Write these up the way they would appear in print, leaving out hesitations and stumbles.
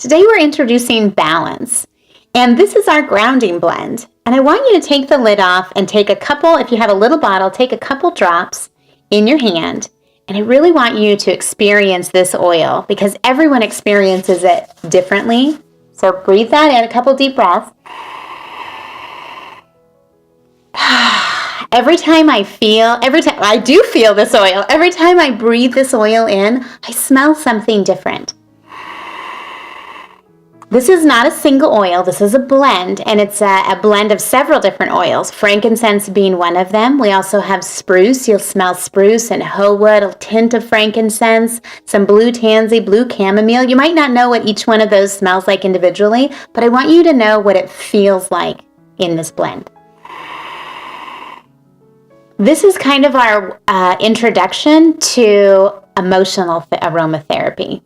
Today we're introducing balance, and this is our grounding blend. And I want you to take the lid off and take a couple, if you have a little bottle, take a couple drops in your hand. And I really want you to experience this oil because everyone experiences it differently. So breathe that in, a couple deep breaths. Every time I do feel this oil, every time I breathe this oil in, I smell something different. This is not a single oil, this is a blend, and it's a blend of several different oils, frankincense being one of them. We also have spruce, you'll smell spruce and hoe wood, a tint of frankincense, some blue tansy, blue chamomile. You might not know what each one of those smells like individually, but I want you to know what it feels like in this blend. This is kind of our introduction to emotional aromatherapy.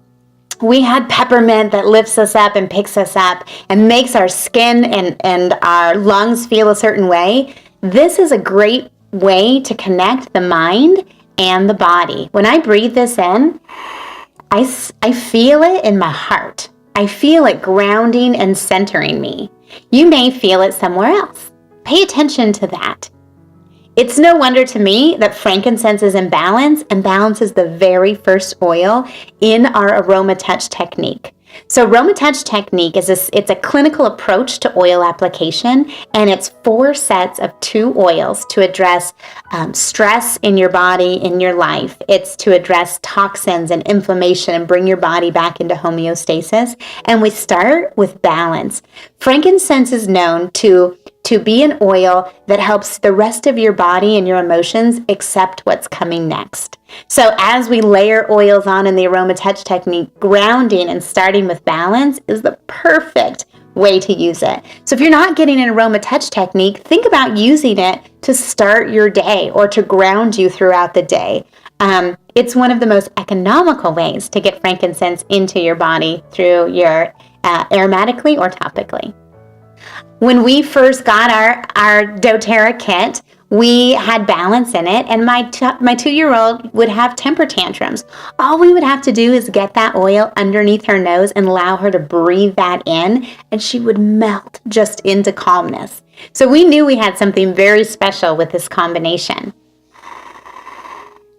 We had peppermint that lifts us up and picks us up and makes our skin and our lungs feel a certain way. This is a great way to connect the mind and the body. When I breathe this in, I feel it in my heart. I feel it grounding and centering me. You may feel it somewhere else. Pay attention to that. It's no wonder to me that frankincense is in balance, and balance is the very first oil in our aroma touch technique. So aroma touch technique it's a clinical approach to oil application, and it's 4 sets of 2 oils to address stress in your body, in your life. It's to address toxins and inflammation and bring your body back into homeostasis. And we start with balance. Frankincense is known to be an oil that helps the rest of your body and your emotions accept what's coming next. So as we layer oils on in the aroma touch technique, grounding and starting with balance is the perfect way to use it. So if you're not getting an aroma touch technique, think about using it to start your day or to ground you throughout the day. It's one of the most economical ways to get frankincense into your body through your aromatically or topically. When we first got our doTerra kit, we had balance in it, and my 2-year-old would have temper tantrums. All we would have to do is get that oil underneath her nose and allow her to breathe that in, and she would melt just into calmness. So we knew we had something very special with this combination.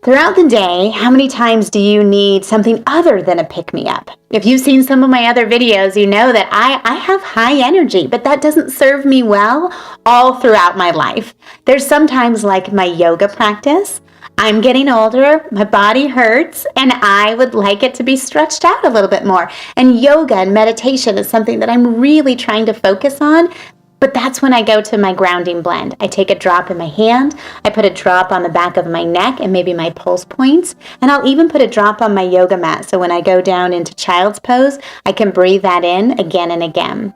Throughout the day, how many times do you need something other than a pick-me-up? If you've seen some of my other videos, you know that I have high energy, but that doesn't serve me well all throughout my life. There's sometimes like my yoga practice. I'm getting older, my body hurts, and I would like it to be stretched out a little bit more. And yoga and meditation is something that I'm really trying to focus on. But that's when I go to my grounding blend. I take a drop in my hand, I put a drop on the back of my neck and maybe my pulse points, and I'll even put a drop on my yoga mat. So when I go down into child's pose, I can breathe that in again and again.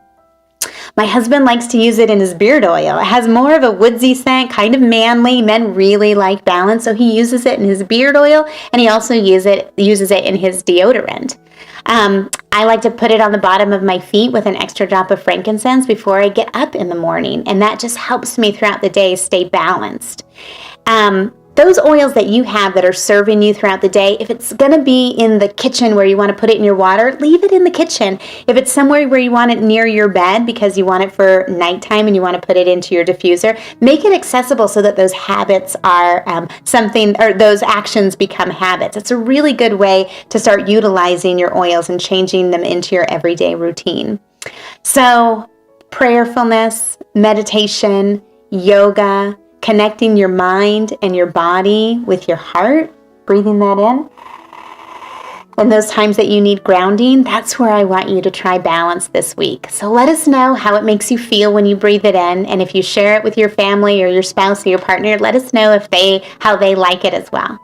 My husband likes to use it in his beard oil. It has more of a woodsy scent, kind of manly. Men really like balance, so he uses it in his beard oil, and he also uses it in his deodorant. I like to put it on the bottom of my feet with an extra drop of frankincense before I get up in the morning, and that just helps me throughout the day stay balanced. Those oils that you have that are serving you throughout the day, if it's going to be in the kitchen where you want to put it in your water, leave it in the kitchen. If it's somewhere where you want it near your bed because you want it for nighttime and you want to put it into your diffuser, make it accessible so that those habits are those actions become habits. It's a really good way to start utilizing your oils and changing them into your everyday routine. So, prayerfulness, meditation, yoga, connecting your mind and your body with your heart, breathing that in. And those times that you need grounding, that's where I want you to try balance this week. So let us know how it makes you feel when you breathe it in. And if you share it with your family or your spouse or your partner, let us know how they like it as well.